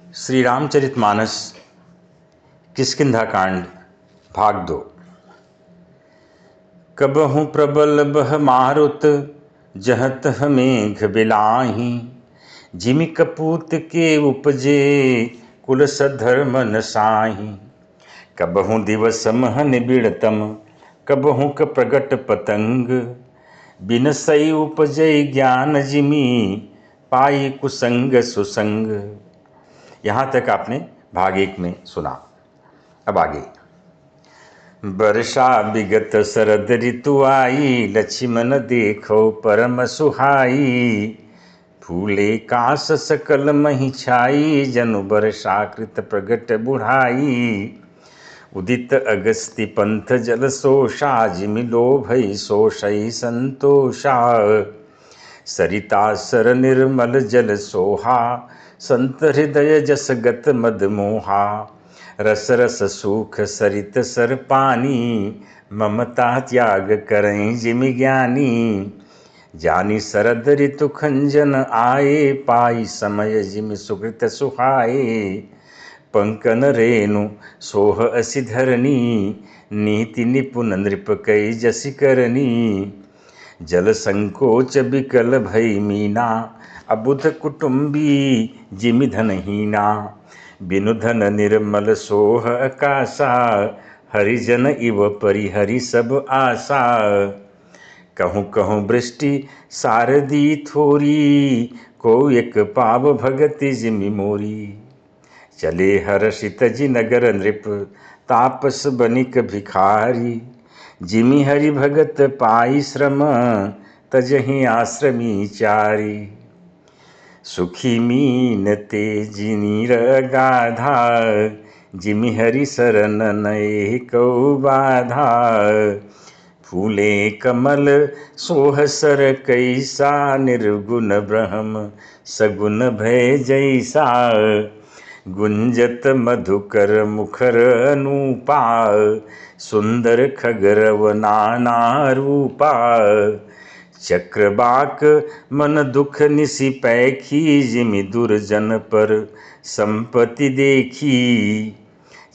श्री रामचरितमानस किष्किंधा कांड भाग 2। कबहु प्रबल बह मारुत जहत मेघ बिलाही, जिमि कपूत के उपजे कुल सधर्म न साही। कबहु दिवस मह निबिड़तम कबहु क प्रगट पतंग, बिन सई उपजय ज्ञान जिमि पाई कुसंग सुसंग। यहाँ तक आपने भाग 1 में सुना। अब आगे। वर्षा विगत शरद ऋतु आई, लक्ष्मण देखो परम सुहाई। फूले कास सकल मही छाई, जनु वर्षाकृत प्रगट बुढ़ाई। उदित अगस्ति पंथ जल सोषा, जिमि लोभई सोषई संतोषा। सरिता सर निर्मल जल सोहा, संत हृदय जस गत मद मोहा। रस रस सूख सरित सर पानी, ममता त्याग करें जिमि ज्ञानी। जानी शरद ऋतु खंजन आए, पाई समय जिमि सुकृत सुहाए। पंकन रेणु सोह असि धरनी, नीति निपुण नृप कई जसि करनी। जल संकोच बिकल भई मीना, अबुध कुटुंबी जिमि धनहीना। बिनु धन निर्मल सोह आकाशा, हरिजन इव परिहरि सब आशा। कहूँ कहूँ वृष्टि सारदी थोरी, को एक पाव भगति जिमि मोरी। चले हर्षित जि नगर नृप, तापस बनिक भिखारी। जिमि हरि भगत पाई श्रम, तजहि आश्रमी चारी। सुखी मीन तेजि नीर गाधा, जिमि हरि शरण नए को बाधा। फूले कमल सोह सर कैसा, निर्गुण ब्रह्म सगुन भय जैसा। गुंजत मधुकर मुखर अनूपा, सुंदर खगरव नाना रूपा। चक्रबाक मन दुख निसि पैखी, जिमि दुर्जन पर संपत्ति देखी।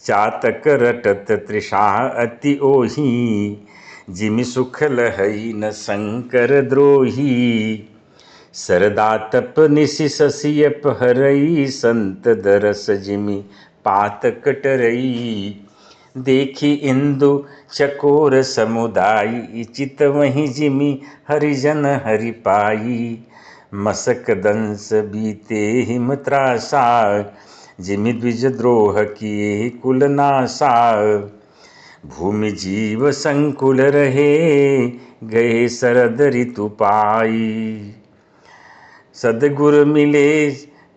चातक रटत तृषा अति ओही, जिमि सुख लहई न शंकर द्रोही। सरदा तप निसि शशि अपहरई, संत दरस जिमि पात कटरई। देखी इंदु चकोर समुदायी, चित वहीं जिमि हरिजन हरि पाई। मसक दंस बीते हिम त्रासा, जिमि द्विज द्रोह किए कुल नासा। भूमि जीव संकुल रहे, गए शरद ऋतु पाई। सद्गुर मिले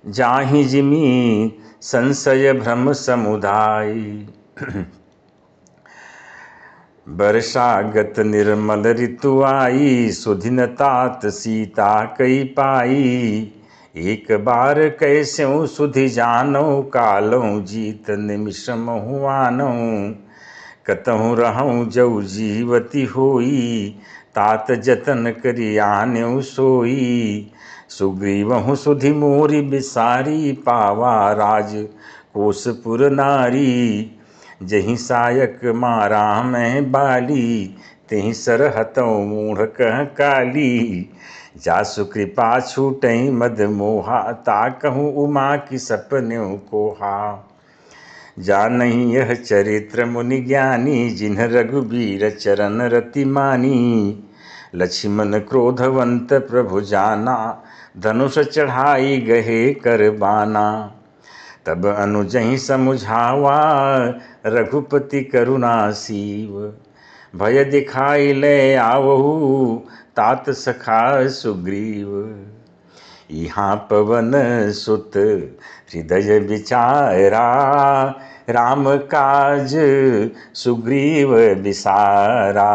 जाहि जिमि, संशय भ्रम समुदाय। वर्षागत निर्मल ऋतु आई, सुधिन तात सीता कई पाई। एक बार कैस्यों सुधि जानो, कालों जीत निमिष महुआनो। कतहु रहूं जऊ जीवती होई, तात जतन करि आन्यो सोई। सुग्रीवहु सुधि मोरि बिसारी, पावा राज कोसपुर नारी। जहि सायक मारा मैं बाली, तेहि सरहतों मूढ़ कह काली। जासु कृपा छूटई मद मोहा, ताकहु उमा की सपन्यों कोहा। जानहि यह चरित्र मुनि ज्ञानी, जिन्ह रघुबीर चरण रति मानी। लक्ष्मण क्रोधवंत प्रभु जाना, धनुष चढ़ाई गहे कर बाना। तब अनुजहि समुझावा, रघुपति करुणा सीव। भय दिखाई ले आवहु, तात सखा सुग्रीव। यहाँ पवन सुत हृदय विचारा, राम काज सुग्रीव बिसारा।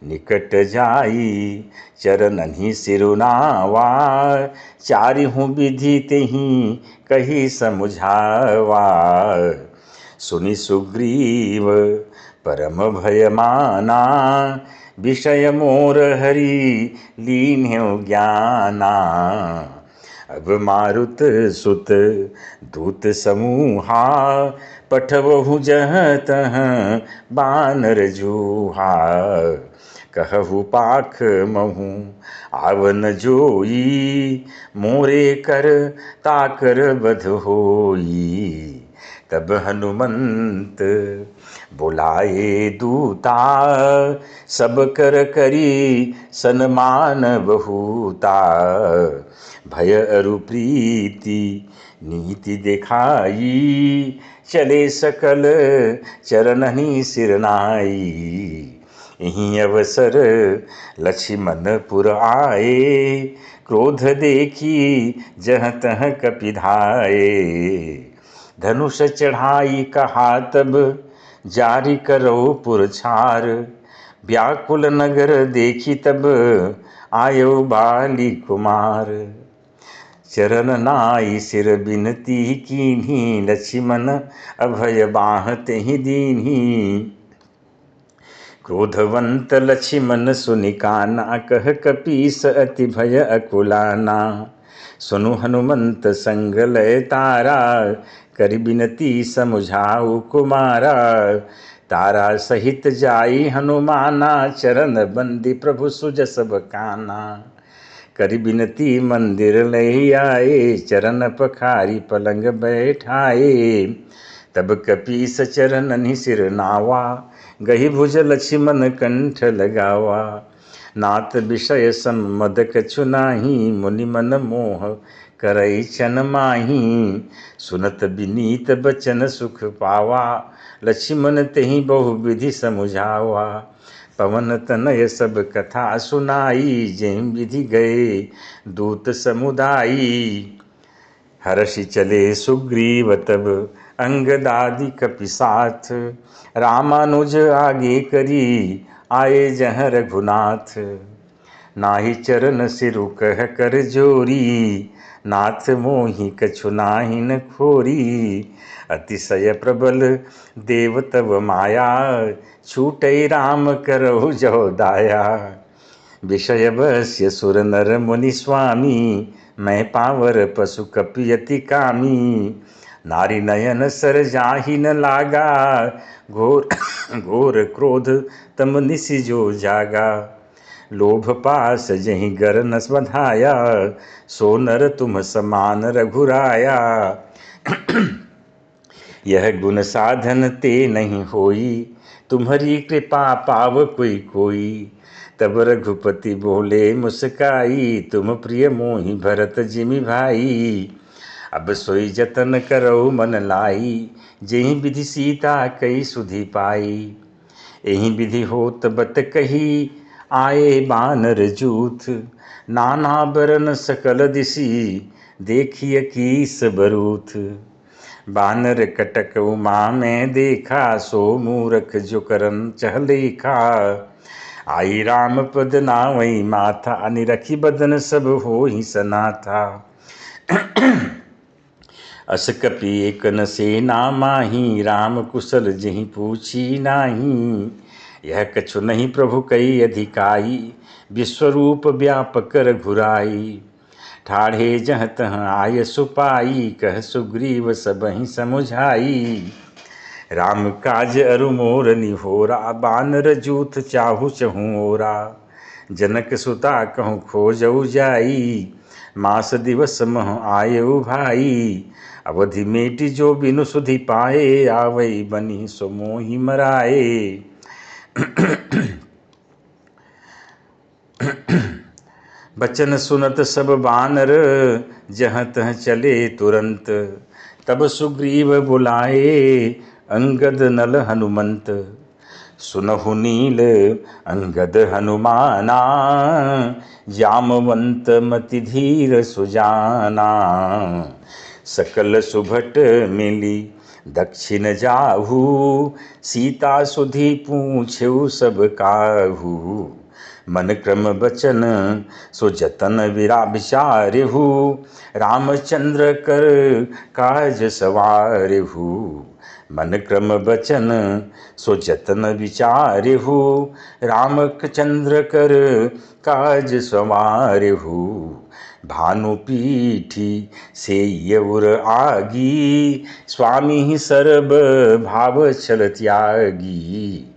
निकट जाई चरणहि सिरुनावा, चारिहु विधि तेहि कही समुझावा। सुनि सुग्रीव परम भय माना, विषय मोर हरि लीन्ह्यो ज्ञाना। अब मारुत सुत दूत समूहा, पठवहु जहाँ तहाँ बानर जूहा। कहु पाख महु आवन जोई, मोरे कर ताकर बध होई। तब हनुमंत बुलाए दूता, सब कर करी सन्मान बहुता। भय अरु प्रीति नीति दिखाई, चले सकल चरणनि सिरनाई। यहीं अवसर लक्ष्मण पुर आए, क्रोध देखी जहाँ तहाँ कपिधाए। धनुष चढ़ाई कहा तब जारी करो पुरछार, व्याकुल नगर देखी तब आयो बाली कुमार। चरण नाई सिर बिनती कीन्ही, लक्ष्मण अभय बाह तेहि दीन्ही। क्रोधवंत लक्ष्मण सुनि काना, कह कपीस अति भय अकुलाना। सुनु हनुमंत संग लय तारा, करि बिनती समुझाऊ कुमारा। तारा सहित जाई हनुमाना, चरण बंदी प्रभु सुजस बकाना। करि बिनती मंदिर लय आए, चरण पखारी पलंग बैठाए। तब कपीस चरणनि सिर नावा, गही भुज लक्ष्मण कंठ लगावा। नाथ विषय सम्मद कछु नाही, मुनि मन मोह करई छन माही। सुनत विनीत बचन सुख पावा, लक्ष्मण तेहि बहु विधि समुझावा। पवन तनय सब कथा सुनाई, जेहि विधि गए दूत समुदाई। हर्षि चले सुग्रीव तब अंगदादि कपि साथ, रामानुज आगे करी आए जहाँ रघुनाथ। नाहि चरण सिरु कह कर जोरी, नाथ मोहि कछु नाहि न खोरी। अतिशय प्रबल देव तव माया, छूटै राम करहु जो दाया। विषय वश्य सुर नर मुनि स्वामी, मैं पावर पशु कपि अति कामी। नारी नयन सर जाहि न लागा, घोर घोर क्रोध तम निसि जो जागा। लोभ पास जहि गर न बधाया, सो नर तुम समान रघुराया। यह गुण साधन ते नहीं होई, तुम्हारी कृपा पाव कोई कोई। तब रघुपति बोले मुस्काई, तुम प्रिय मोहि भरत जिमि भाई। अब सोई जतन करो मन लाई, जेहि विधि सीता कई सुधि पाई। एहि विधि होत बत कही, आए बानर जूथ। नाना बरन सकल दिसी, देखिय कीस बरूथ। बानर कटक उमा में देखा, सो मूरख जो करन चह लेखा। आई राम पद नावई माथा, अनिरखी बदन सब होहि सनाथा। अस कपि एक न सेना माही, राम कुशल जेहि पूछी नाही। यह कछु नहीं प्रभु कई अधिकाई, विश्वरूप व्यापक रघुराई। ठाढ़े जहाँ तहाँ आय सुपाई, कह सुग्रीव सबहि समुझाई। राम काज अरु मोर निहोरा, बानर जूथ चाहु चहु ओरा। जनक सुता कहूँ खोजऊ जाई, मास दिवस मह आयु भाई। अवधि मेटि जो बिनु सुधि पाए, आवई बनी सो मोहि मराए। बचन सुनत सब बानर, जहाँ तहाँ चले तुरंत। तब सुग्रीव बुलाए अंगद नल हनुमंत। सुनहु नील अंगद हनुमाना, जामवंत मति धीर सुजाना। सकल सुभट मिली दक्षिण जाहू, सीता सुधि पूछेउ सब काहू। मन क्रम बचन सो जतन विचारेहू, रामचंद्र कर काज सवारेहू। मन क्रम बचन सो जतन विचारेहू, रामचंद्र कर काज सवारेहू। भानुपीठी से यउर आगी, स्वामी ही सर्व भाव छल त्यागी।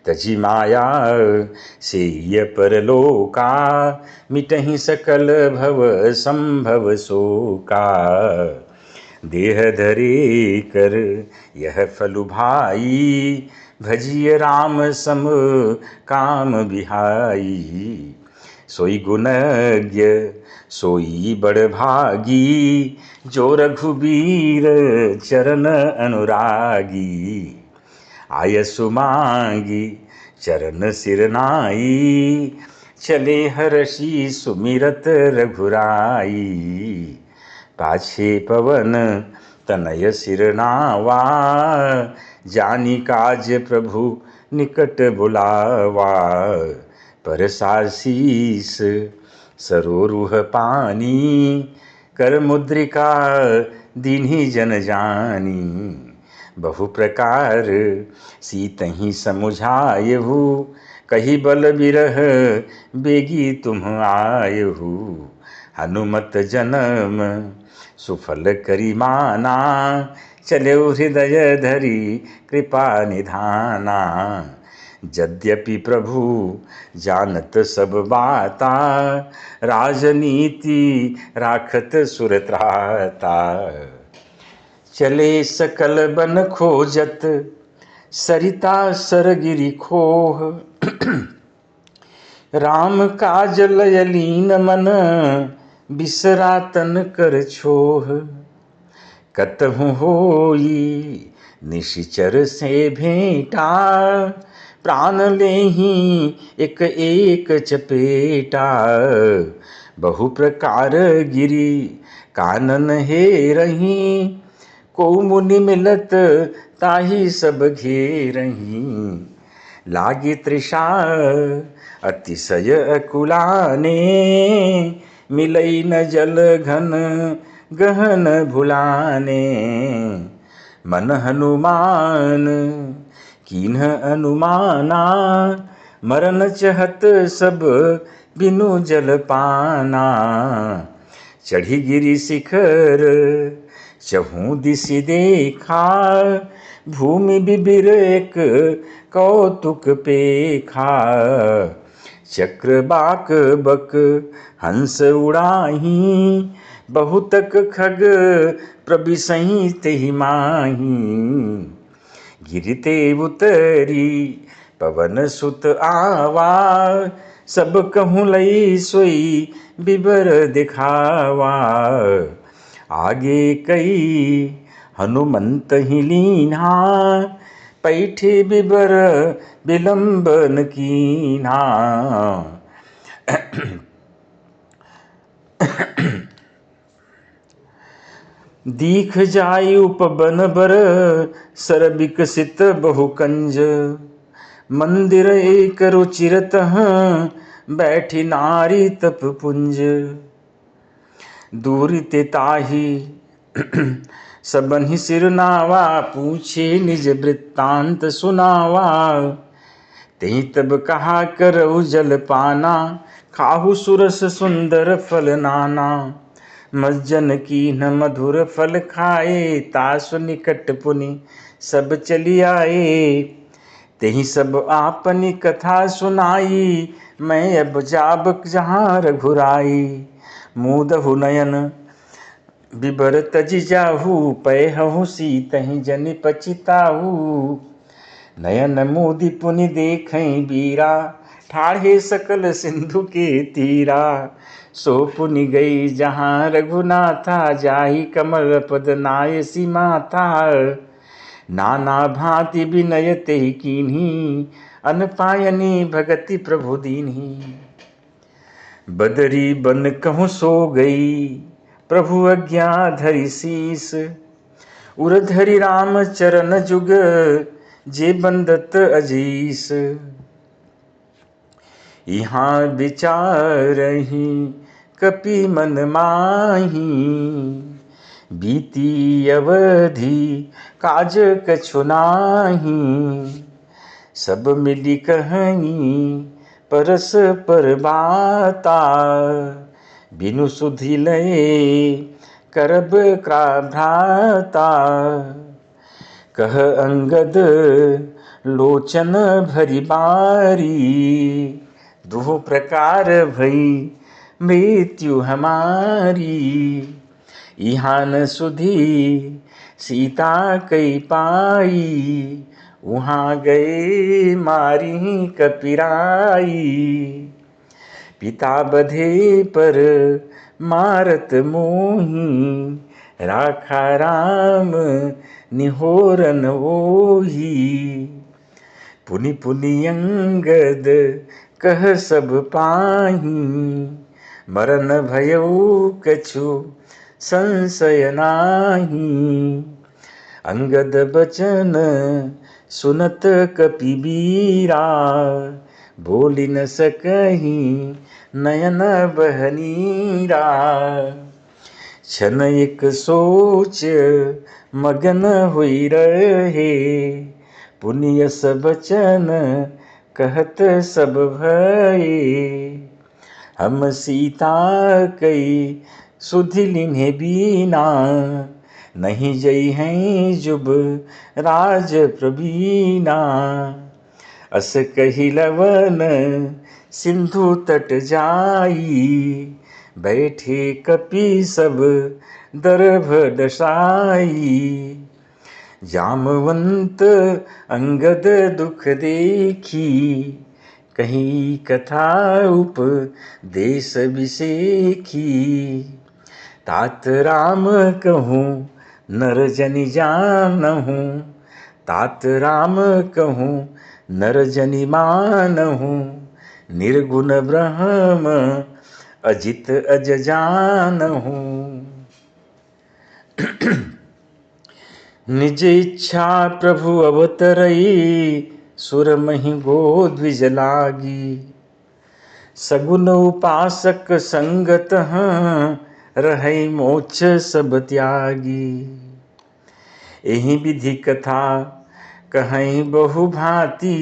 तजी माया से ये परलोका, मिटहि सकल भव संभव शोका। देह धरे कर यह फलु भाई, भजिय राम सम काम बिहाई। सोई गुणज्ञ सोई बड़ भागी, जो रघुबीर चरण अनुरागी। आयसु मांगी चरण सिरनाई, चले हर्षि सुमिरत रघुराई। पाछे पवन तनय सिरनावा, जानी काज प्रभु निकट बुलावा। परसार शीस सरोरुह पानी, कर मुद्रिका दीन्ही जन जानी। बहु प्रकार सीतहि समुझायहु, कही बल बिरह बेगी तुम आयहु। हनुमत जन्म सुफल करी माना, चले हृदय धरी कृपा निधाना। यद्यपि प्रभु जानत सब बाता, राजनीति राखत सुरत्राता। चले सकल बन खोजत, सरिता सरगिरि खोह। राम काज लय लीन मन, बिसरा तन कर छोह। कतहु होई निशिचर से भेंटा, प्राण लेहि एक एक चपेटा। बहु प्रकार गिरी कानन हे रही, को मुनि मिलत ताहि सब घेरही। लागी तृषा अतिशय अकुलाने, मिलई न जल घन गहन भुलाने। मन हनुमान कीन्ह अनुमाना, मरन चहत सब बिनु जल पाना। चढ़ी गिरि शिखर चहूँ दिशि देखा, भूमि बिबिर एक कौतुक पेखा। चक्र बाक बक हंस उड़ाही, बहुतक खग प्रबिसहि तेहि माही। गिरते उतरी पवन सुत आवा, सब कहूँ लई सोई बिबर दिखावा। आगे कई हनुमंत ही लीन्हा, पैठे बिबर विलंबन कीन्हा। दीख जाई उपबन बर, सर विकसित बहुकंज। मंदिर एक रुचिरत बैठी नारी तप पुंज। दूर ते ताही सबन्हि सिरनावा, पूछे निज वृत्तांत सुनावा। ते तब कहा करऊ जल पाना, खाहु सुरस सुंदर फल नाना। मज्जन कीन्ह मधुर फल खाए, तासु निकट पुनि सब चली आए। तेहि सब आपनी कथा सुनाई, मैं अब जाब जहाँ रघुराई। मूदहु नयन बिबर तजि जाहू, पैहु सीतहि जनि पछिताहू। नयन मूदि पुनि देखहि बीरा, ठाढ़े सकल सिंधु के तीरा। सो पुनि गई जहाँ रघुनाथा, जाहि कमल पद नायसी माथा। नाना भांति विनय तेहि कीन्ही, अनपायनी भगति प्रभु दीन्ही। बदरी बन कहूँ सो गई, प्रभु आज्ञा धरि शीस। उर धरि राम चरण जुग, जे बंदत अजीस। यहाँ विचारहि कपि मन माही, बीती अवधि काज कछु नाही। सब मिली कहीं परस पर बाता, बिनु सुधि लये करब का भ्राता। कह अंगद लोचन भरी बारी, दुह प्रकार भई मृत्यु हमारी। यहाँ न सुधी सीता कई पाई, वहाँ गए मारी कपिराई। पिता बधे पर मारत मोही, राखा राम निहोरन ओही। पुनि पुनि अंगद कह सब पाही, मरन भयउ कछु संशय नाही। अंगद बचन सुनत कपिबीरा, बोली न सकही नयन बहनीरा। क्षण एक सोच मगन हुई रहे, पुनियस बचन कहत सब भये। हम सीता कई सुधि लिन्हे बीना, नहीं जई हैं जुब राज प्रवीणा। अस कही लवन सिंधु तट जाई, बैठे कपि सब दर्भ दशाई। जामवंत अंगद दुख देखी, कहीं कथा उपदेश विसेखी। तात राम कहूँ नर जनि जानहूँ, तात राम कहूँ नर जनि मानहूँ। निर्गुण ब्रह्म अजित अज जानहूँ। निज इच्छा प्रभु अवतरई, सुर महि गो द्विज लागी। सगुन उपासक संगत हैं, रहै मोक्ष सब त्यागी। एहि विधि कथा कहीं बहु भांति,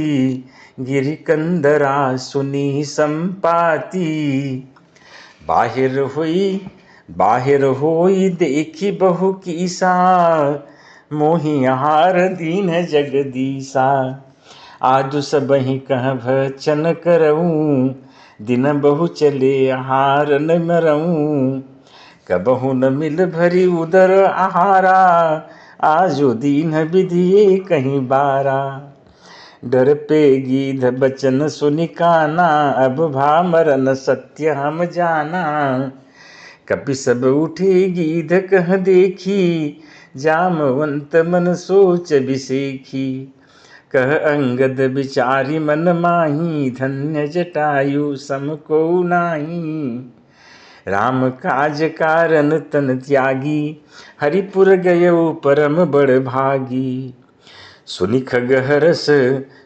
गिरि कंदरा सुनी संपाति। बाहिर होई देखी बहु कीसा, मोहि आहार दीन जगदीसा। आदु सबहि कह भचन करऊँ, दिन बहु चले आहार न मरऊँ। कबहु न मिल भरी उदर आहारा, आजो दीन विधिये कहीं बारा। डर पे गीध बचन सुनि काना, अब भा मरन सत्य हम जाना। कपि सब उठे गीध कह देखी, जामवंत मन सोच बिसेखी। कह अंगद बिचारी मन माही, धन्य जटायु सम को नाही। राम काज कारण तन त्यागी, हरिपुर गयउ परम बड़ भागी। सुनि खगहरस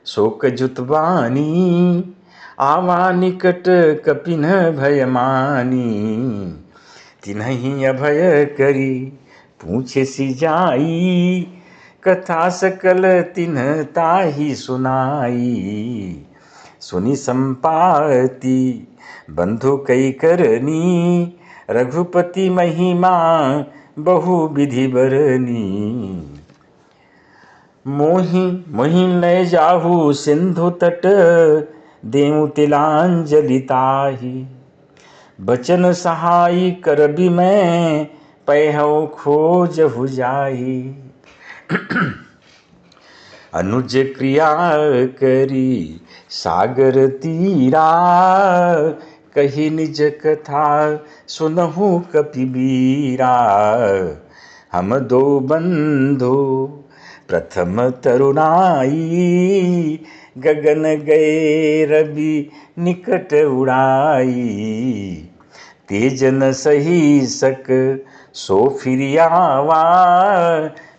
शोक जुतवानी, आवा निकट कपिन भय मानी। तिन्हि अभय करी पूछे सी जाई, कथा सकल तिन्ह ताहि सुनाई। सुनि संपाति बंधु कई करनी, रघुपति महिमा बहु विधि बरनी। मोहि लय जाहु सिंधु तट, देऊ तिलांजलि ताहि। बचन सहाय करबि मैं, पैहौ खोजहु जाहि। अनुज क्रिया करी सागर तीरा, कही निज कथा सुनहु कपिबीरा। हम दो बंधु प्रथम तरुणाई, गगन गए रवि निकट उड़ाई। तेज न सही सक सो फिर आवा,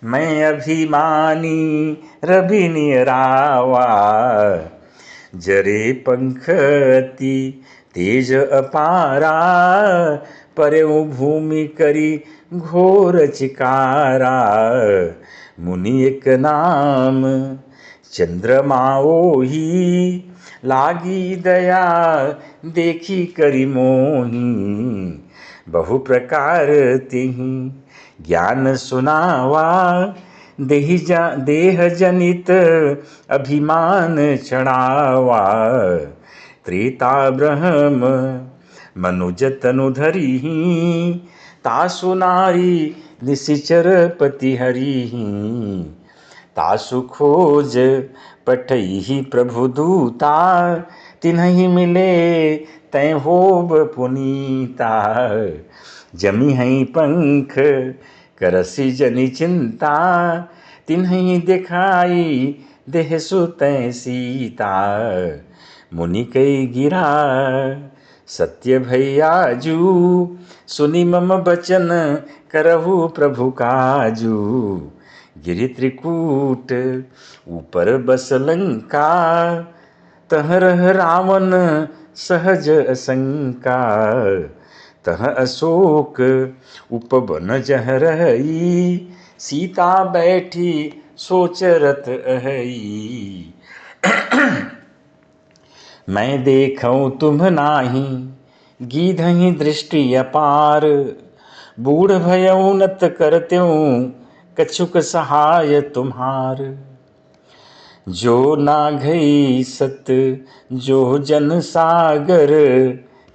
मैं अभिमानी रवि निरावा। जरे पंख अति तेज अपारा, परउ भूमि करी घोर चिकारा। मुनि एक नाम चंद्रमा ओही, लागी दया देखी करी मोही। बहु प्रकार तिहि ज्ञान सुनावा, देह जनित अभिमान चढ़ावा। त्रेता ब्रह्म मनुज तनु धरिहि, तासु नारी निशिचर पति हरिहि। तासु खोज पठई प्रभु दूता, तिन्हि मिले तै होब पुनीता। जमी हई पंख करसी जनि चिंता, तिन्हि दिखाई देह सुतै सीता। मुनि कई गिरा सत्य भैयाजू, सुनि मम बचन करहु प्रभु काजू। गिरि त्रिकूट ऊपर बस लंका, तह रह रावण सहज असंका। तह अशोक उपवन जह रही, सीता बैठी सोचरत अहई। मैं देखऊं तुम नाही, गीधहि दृष्टि अपार। बूढ़ भयउ नत करत्यूं, कछुक सहाय तुम्हार। जो नाघई सत जो जन सागर,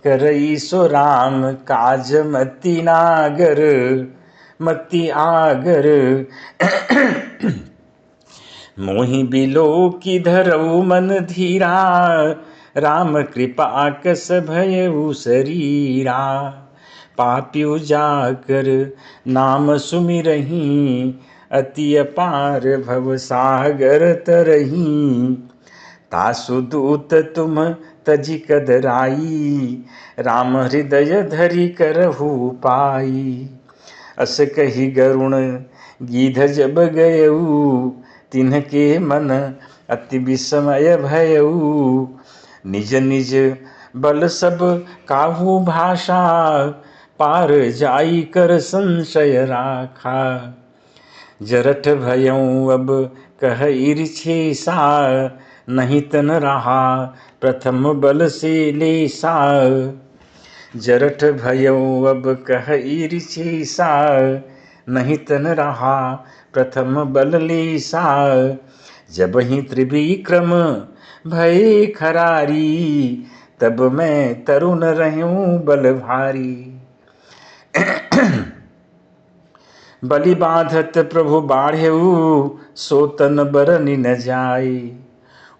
करई सो राम काज मति नागर। मति आगर मोहि बिलो की धरऊ मन धीरा, राम कृपा कस भयउ शरीरा। पापियु जाकर नाम सुमिरहि, अति अपार भव सागर तरहि। तासु दूत तुम तजि कदराई, राम हृदय धरि करहु पाई। अस कही गरुण गीध जब गयऊ, तिन्हके मन अति विस्मय भयऊ। निज निज बल सब काहू भाषा, पार जाई कर संशय राखा। जरठ भयऊ अब कह ईर्षेसा, नहीं तन रहा प्रथम बल से लेसा। जरठ भयऊ अब कह ईर्षेसा, नहीं तन रहा प्रथम बल लेसा। जब ही त्रिविक्रम भय खरारी, तब मैं तरुण रहूं बल भारी। बलि बाधत प्रभु बाढ़ेऊ, सोतन बरनि न जाय।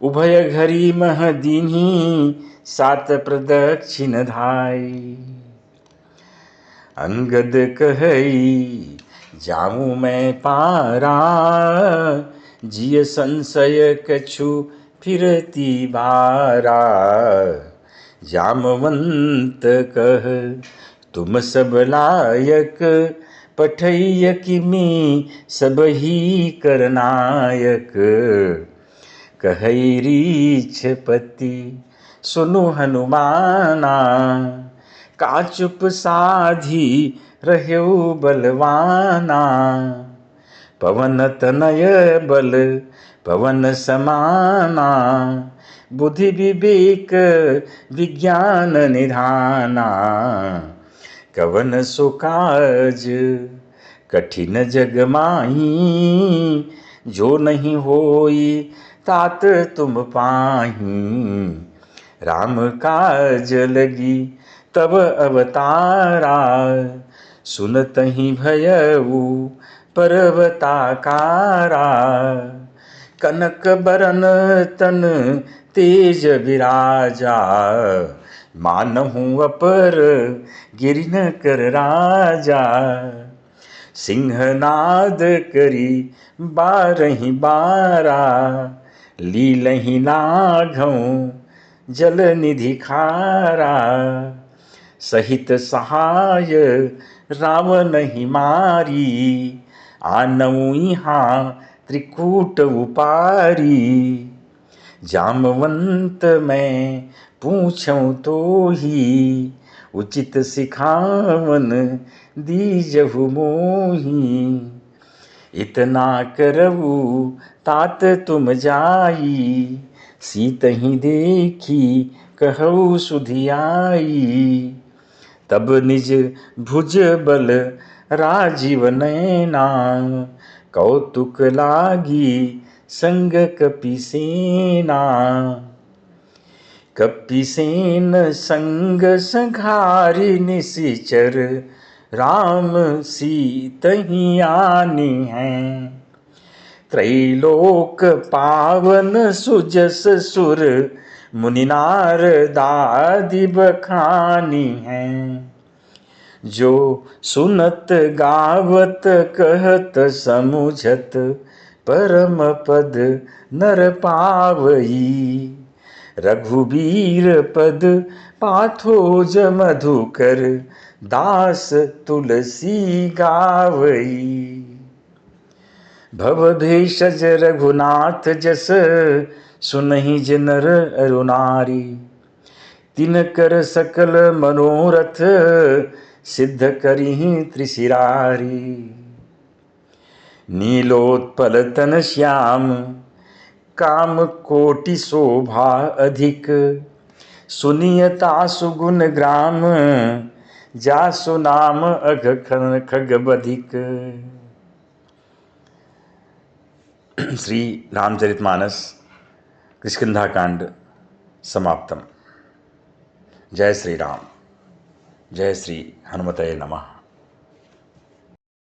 उभय घरी मह दीन्ही, सात प्रदक्षिण धाय। अंगद कहई जाऊं मैं पारा, जिय संशय कछु फिरती बारा। जामवंत कह तुम सब लायक, पठैय किमी सब ही करनायक। कहई रीछपति सुनु हनुमाना, का चुप साधी रह्यो बलवाना। पवन तनय बल पवन समाना, बुद्धि विवेक विज्ञान निधाना। कवन सो काज कठिन जग माही, जो नहीं होई तात तुम पाही। राम काज लगी तब अवतारा, सुनतहि भयऊ पर्वताकारा। कनक बरन तन तेज विराजा, मानहु अपर गिरि न कर राजा। सिंहनाद करी बारहि बारा, लीलहि नाघऊ जल निधि खारा। सहित सहाय रावण ही मारी, आनऊ यहाँ त्रिकूट उपारी। जामवंत मैं पूछऊं तो ही, उचित सिखावन दीजहु मोही। इतना करऊ तात तुम जाई, सीत ही देखी कहऊ सुधियाई। तब निज भुज बल राजीव नैना, कौतुक लागी संग कपिसेना। कपिसेन संग संघारी निशिचर, राम सीतहि आनी हैं। त्रैलोक पावन सुजस सुर, मुनि नारदादि बखानी हैं। जो सुनत गावत कहत समुझत, परम पद नर पावई। रघुबीर पद पाथोज मधुकर, दास तुलसी गावई। भव भेषज रघुनाथ जस, सुनहि जे नर अरु नारी। तिनकर सकल मनोरथ, सिद्ध करिहि त्रिशिरारी। नीलोत्पल तन श्याम, काम कोटि शोभा अधिक। सुनियता सुगुन ग्राम, जासु नाम अघ खग बधिक। श्री रामचरितमानस किष्किंधा समाप्तम। जय श्री राम, जय श्री हनुमते नमः।